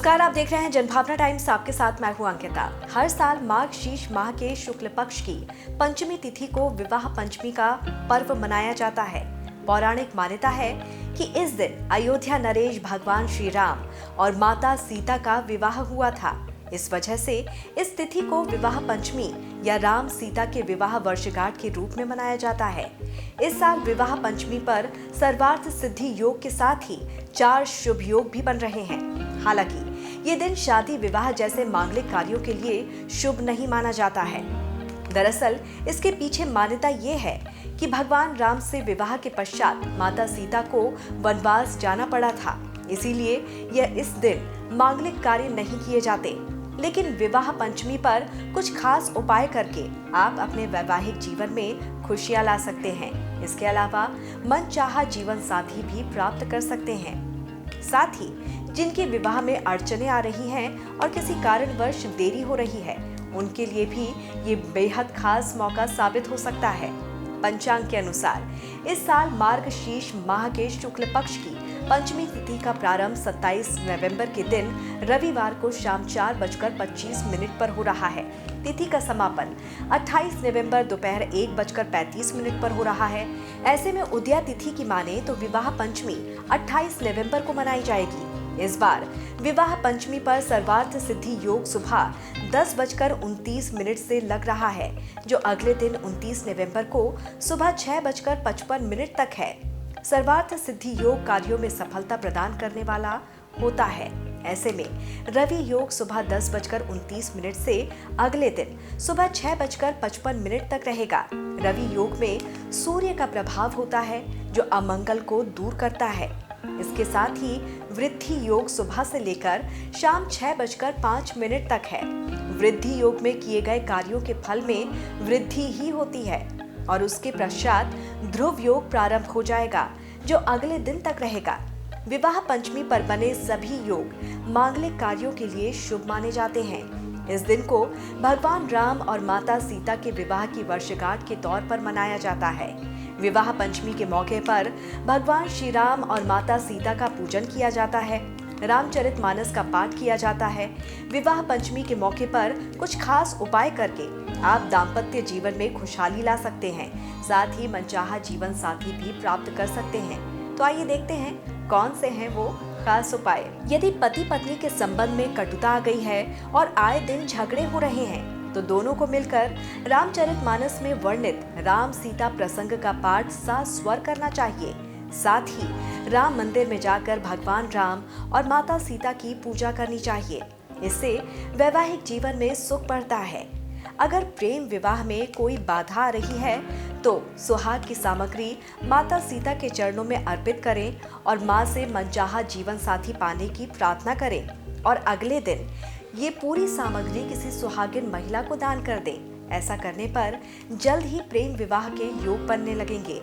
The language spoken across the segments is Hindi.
नमस्कार, आप देख रहे हैं जनभावना टाइम्स। आपके साथ मैं हूं अंकिता। हर साल मार्गशीर्ष माह के शुक्ल पक्ष की पंचमी तिथि को विवाह पंचमी का पर्व मनाया जाता है। पौराणिक मान्यता है कि इस दिन अयोध्या नरेश भगवान श्री राम और माता सीता का विवाह हुआ था। इस वजह से इस तिथि को विवाह पंचमी या राम सीता के विवाह वर्षगांठ के रूप में मनाया जाता है। इस साल विवाह पंचमी पर सर्वार्थ सिद्धि योग के साथ ही 4 शुभ योग भी बन रहे हैं। हालांकि ये दिन शादी विवाह जैसे मांगलिक कार्यों के लिए शुभ नहीं माना जाता है। दरअसल इसके पीछे मान्यता ये है कि भगवान राम से विवाह के पश्चात माता सीता को वनवास जाना पड़ा था, इसीलिए यह इस दिन मांगलिक कार्य नहीं किए जाते। लेकिन विवाह पंचमी पर कुछ खास उपाय करके आप अपने वैवाहिक जीवन में खुशियां ला सकते हैं। इसके अलावा मनचाहा जीवन साथी भी प्राप्त कर सकते हैं। साथ ही जिनके विवाह में अड़चनें आ रही हैं और किसी कारणवश देरी हो रही है, उनके लिए भी ये बेहद खास मौका साबित हो सकता है। पंचांग के अनुसार इस साल मार्गशीर्ष माह के शुक्ल पक्ष की पंचमी तिथि का प्रारंभ 27 नवंबर के दिन रविवार को शाम 4:25 पर हो रहा है। तिथि का समापन 28 नवंबर दोपहर 1:35 पर हो रहा है। ऐसे में उदया तिथि की माने तो विवाह पंचमी 28 नवंबर को मनाई जाएगी। इस बार विवाह पंचमी पर सर्वार्थ सिद्धि योग सुबह 10:29 से लग रहा है, जो अगले दिन 29 नवंबर को सुबह 6:55 तक है। सर्वार्थ सिद्धि योग कार्यों में सफलता प्रदान करने वाला होता है। ऐसे में रवि योग सुबह 10:29 से अगले दिन सुबह 6:55 तक रहेगा। रवि योग में सूर्य का प्रभाव होता है, जो अमंगल को दूर करता है। इसके साथ ही वृद्धि योग सुबह से लेकर शाम 6:05 तक है। वृद्धि योग में किए गए कार्यों के फल में वृद्धि ही होती है और उसके पश्चात ध्रुव योग प्रारंभ हो जाएगा, जो अगले दिन तक रहेगा। विवाह पंचमी पर बने सभी योग मांगलिक कार्यों के लिए शुभ माने जाते हैं। इस दिन को भगवान राम और माता सीता के विवाह की वर्षगांठ के तौर पर मनाया जाता है। विवाह पंचमी के मौके पर भगवान श्री राम और माता सीता का पूजन किया जाता है। रामचरितमानस का पाठ किया जाता है। विवाह पंचमी के मौके पर कुछ खास उपाय करके आप दाम्पत्य जीवन में खुशहाली ला सकते हैं। साथ ही मनचाहा जीवन साथी भी प्राप्त कर सकते हैं। तो आइए देखते हैं कौन से हैं वो खास उपाय। यदि पति पत्नी के संबंध में कटुता आ गई है और आए दिन झगड़े हो रहे हैं, तो दोनों को मिलकर रामचरितमानस में वर्णित राम सीता प्रसंग का पाठ सस्वर करना चाहिए। साथ ही राम मंदिर में जाकर भगवान राम और माता सीता की पूजा करनी चाहिए। इससे वैवाहिक जीवन में सुख बढ़ता है। अगर प्रेम विवाह में कोई बाधा आ रही है, तो सुहाग की सामग्री माता सीता के चरणों में अर्पित करें और मां से मनचाहा जीवन साथी पाने की प्रार्थना करें और अगले दिन ये पूरी सामग्री किसी सुहागिन महिला को दान कर दें। ऐसा करने पर जल्द ही प्रेम विवाह के योग बनने लगेंगे।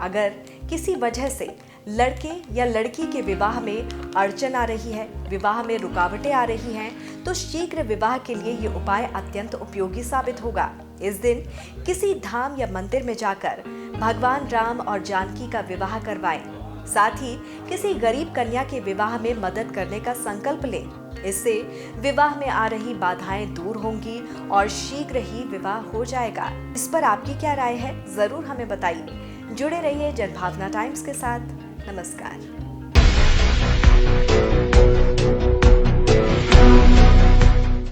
अगर किसी वजह से लड़के या लड़की के विवाह में अड़चन आ रही है, विवाह में रुकावटें आ रही हैं, तो शीघ्र विवाह के लिए ये उपाय अत्यंत उपयोगी साबित होगा। इस दिन किसी धाम या मंदिर में जाकर भगवान राम और जानकी का विवाह करवाएं। साथ ही किसी गरीब कन्या के विवाह में मदद करने का संकल्प लें। इससे विवाह में आ रही बाधाएं दूर होंगी और शीघ्र ही विवाह हो जाएगा। इस पर आपकी क्या राय है, जरूर हमें बताइए। जुड़े रहिए जनभावना टाइम्स के साथ। नमस्कार।